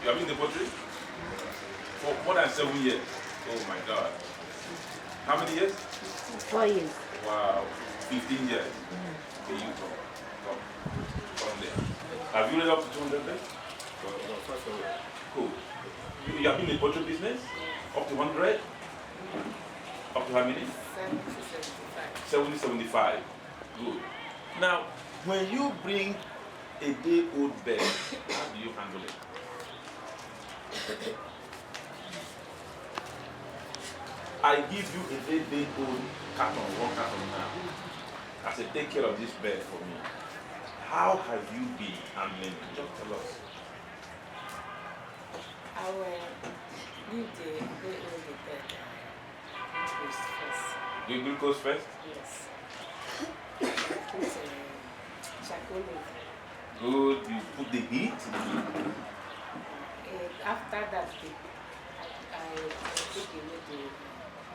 You have been in the poultry? For more than 7 years. Oh my God. How many years? 4 years. Wow. 15 years. Okay, you come. Come there. Have you read up to 200 beds? Cool. You have been in the poultry business? Up to 100? Up to how many? 70, 75. Good. Now, when you bring a day-old bird, how do you handle it? I give you a day-old carton, 1 carton now. I said, take care of this bird for me. How have you been handling it? Just tell us. I will leave the day-old bird glucose first. Do glucose first? Yes. Put charcoal. Good. You put the heat. After that, I take away the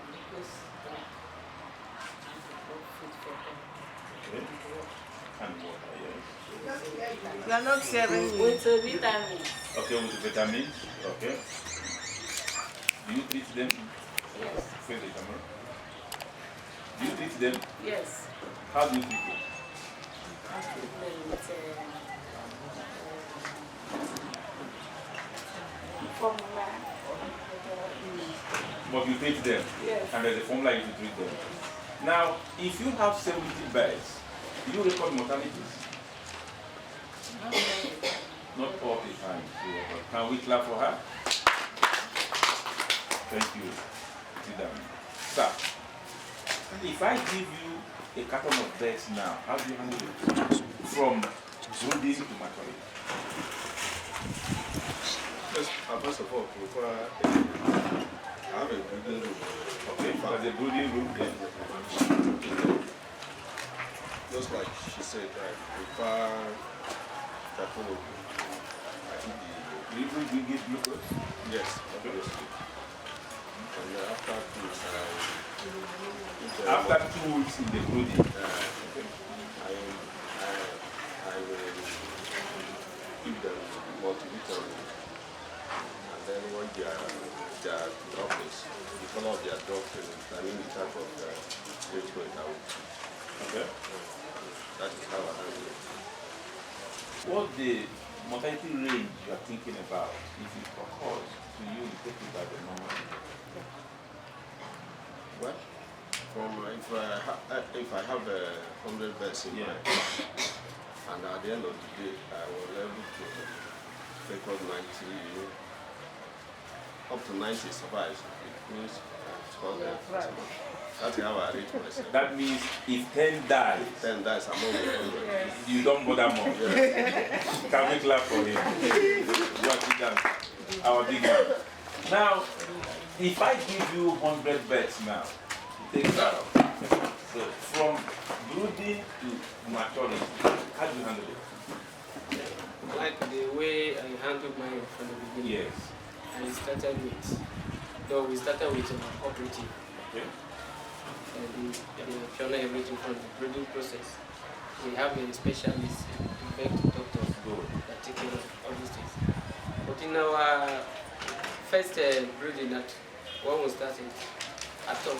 glucose and food for them. Okay. And water, yes. You are not sharing With vitamins. Okay, with the vitamins. Okay. Do you treat them? Yes. Face the camera. Do you treat them? Yes. How do you treat them? I treat them with formula. But you treat them. Yes. And there's a formula you treat them. Now, if you have 70 birds, do you record mortalities? Not all the time. Can we clap for her? Thank you. Sit down. Sir, if I give you a carton of birds now, how do you handle it? From brooding to maturity. First of all, I have a brooding room. Okay, there's a brooding room there. Just like she said, I prefer charcoal. I think Do you give glucose? yes, obviously. And after 2 weeks, After 2 weeks in the brooding. okay. I will give them multivitamin. And then when their droppings, the color of their droppings, I mean the type of treatment I will. Okay. That is how I handle it. What's the mortality range you are thinking about? If it occurs to you, you take it by the normal. Well, if I have 100 birds in mind, and at the end of the day, I will be able to record 90, up to 90 survives. It means that's how I rate myself. That means if 10 die, 10 dies among the 100. you don't bother more. Can we clap for him? What he done? Our big man. Now, if I give you 100 birds now, take care of. So from brooding to maturity, how do you handle it? Like the way I handled mine from the beginning. Yes. I started with, though we started with an operative. Okay. And they follow everything from the breeding process. We have a specialist, a vet doctor, that take care of all these things. But in our first breeding, that when we started, out of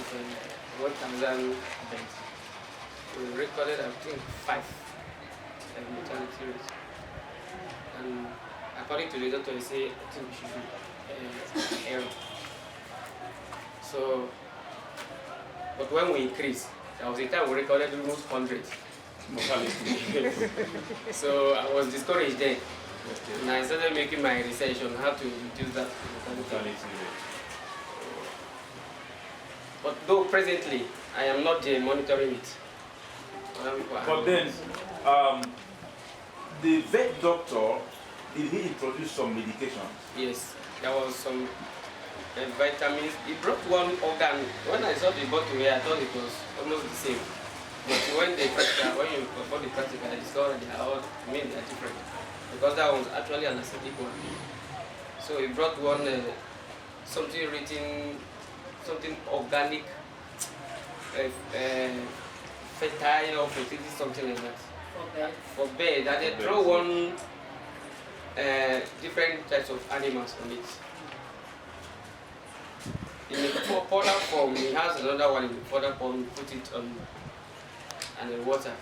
1,000 birds, we recorded, I think, 5 mortality rates. And according to the doctor, he said, I think we should do error. So, but when we increased, there was a time we recorded almost 100 mortality. So I was discouraged then. And I started making my research on how to reduce that mortality rate. But though presently, I am not monitoring it. But then, the vet doctor, did he introduce some medications? Yes, there was some vitamins. He brought one organ. When I saw the bottle here, I thought it was almost the same. But when you perform the practical, I discovered they are all, they are different. Because that was actually an acidic one. So he brought one, something written, something organic, fertile or fertility, something like that. For bed. For bed. And they throw one different types of animals on it. In the powder form, he has another one in the powder form, we put it on and the water.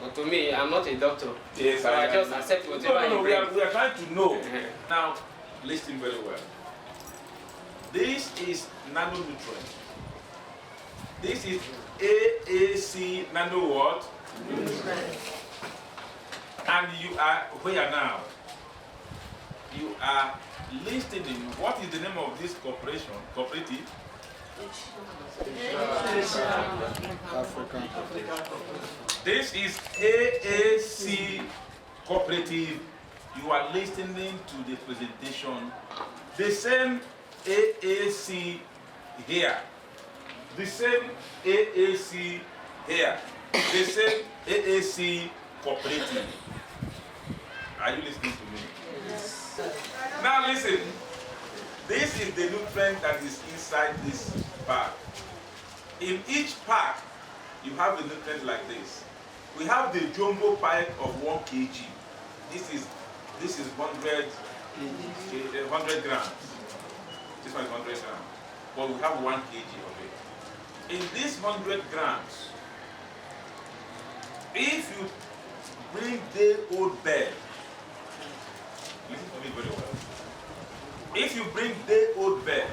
But to me, I'm not a doctor, Yes, so I just accept whatever no, he we are brings. trying to know. Now, listen very well. This is nanonutrient. This is AAC NANO what? And you are where now? You are listening. What is the name of this corporation? Cooperative? African. This is AAC Cooperative. You are listening to the presentation. The same AAC here. The same AAC here. The same AAC Cooperative. Are you listening to me? Yes. Now listen. This is the nutrient that is inside this pack. In each pack, you have a nutrient like this. We have the jumbo pack of 1 kg. This is 100 grams. This one is 100 grams. But we have 1 kg of it. In this 100 grams, if you bring day-old bed, listen to me very well. If you bring day-old bed,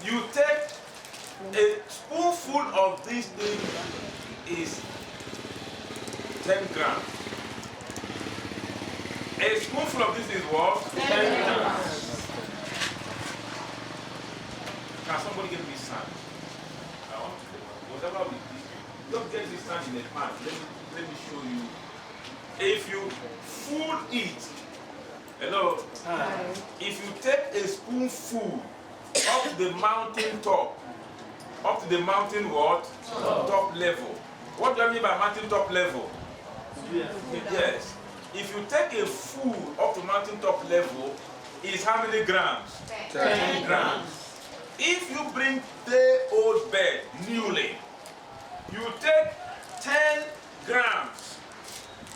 you take a spoonful of this thing is 10 grams. A spoonful of this is what? 10 grams. Can somebody get me sand? I want to whatever we do. Don't get this sand in a pan. Let me show you. If you full it, hello? Hi. If you take a spoonful up to the mountain top, up to the mountain what? Top level. What do I mean by mountain top level? Yes. If you take a full up to mountain top level, is how many grams? 10 grams. If you bring day-old bed newly, you take 10 grams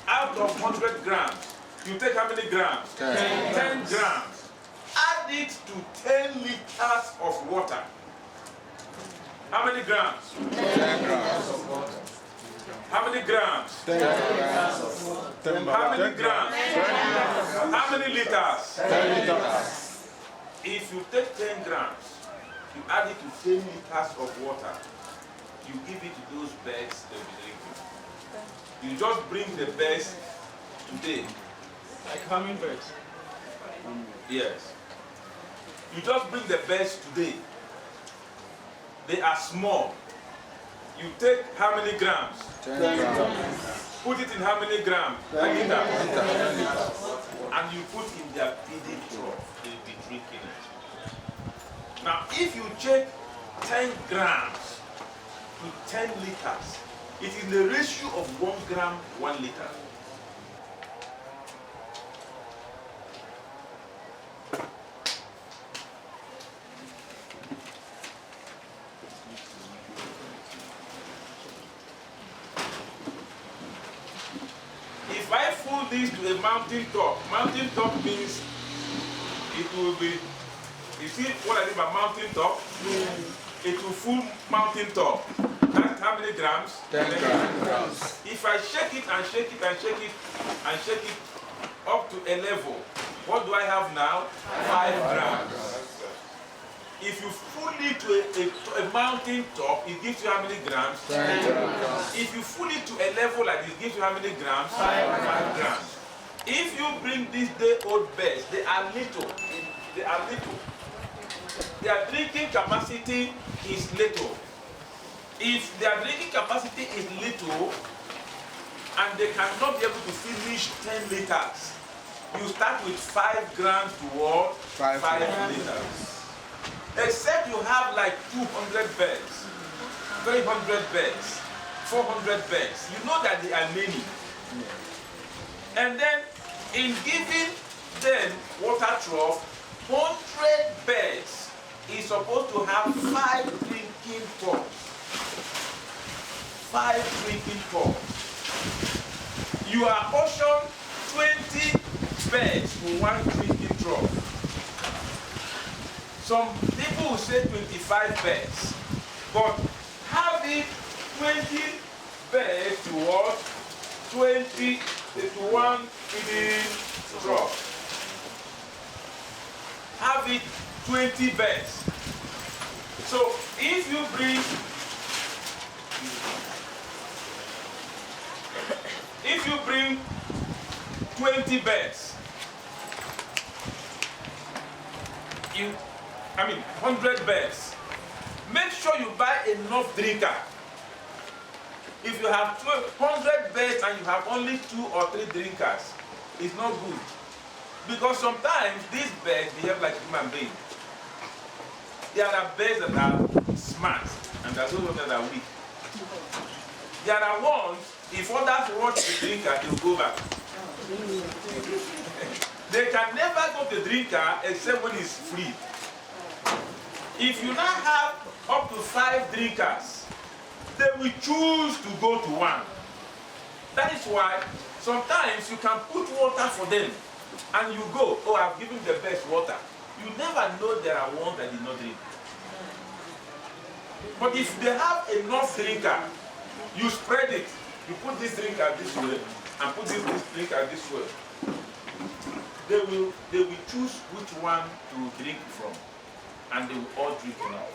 out of 100 grams. You take how many grams? 10 grams. Add it to 10 liters of water. How many grams? 10 grams. How many grams? 10 grams. How many grams? How many liters? 10 liters. If you take 10 grams, you add it to 10 liters of water, you give it to those birds, they'll be drinking. You just bring the birds today. Like hummingbirds. Yes. You just bring the birds today. They are small. You take how many grams? 10 grams. Put it in how many grams? 10 liters. And you put in their feeding trough. They'll be drinking it. Now, if you check 10 grams to 10 liters, it is the ratio of 1 gram, 1 liter. If I fold this to a mountain top means it will be, you see what I mean by mountain top? It will full mountain top. That's how many grams? 10 grams. If I shake it and shake it and shake it and shake it up to a level, what do I have now? 5 grams. If you full it to a mountain top, it gives you how many grams? 10 grams. If you full it to a level like this, it gives you how many grams? 5 grams. If you bring these day-old birds, they are little. They are little. Their drinking capacity is little. If their drinking capacity is little and they cannot be able to finish 10 liters, you start with 5 grams to what? 5 liters. Except you have like 200 birds, 300 birds, 400 birds. You know that they are many. And then in giving them water trough, 100 birds is supposed to have 5 drinking pots. 5 drinking pots. You are portioned 20 beds to one drinking drop. Some people will say 25 beds, but have it 20 beds to what? 20 to one feeding drop. Have it 20 beds. So if you bring 20 beds, 100 beds, make sure you buy enough drinker. If you have 100 beds and you have only 2 or 3 drinkers, it's not good. Because sometimes these beds behave like human beings. There are beds that are smart and there are those that are weak. There are ones, if others watch the drinker, they will go back. They can never go to the drinker except when it's free. If you now have up to 5 drinkers, they will choose to go to one. That is why sometimes you can put water for them and you go, oh, I've given the best water. You never know there are ones that did not drink. But if they have enough drinker, you spread it. You put this drinker this way and put this drinker this way. They will choose which one to drink from, and they will all drink enough.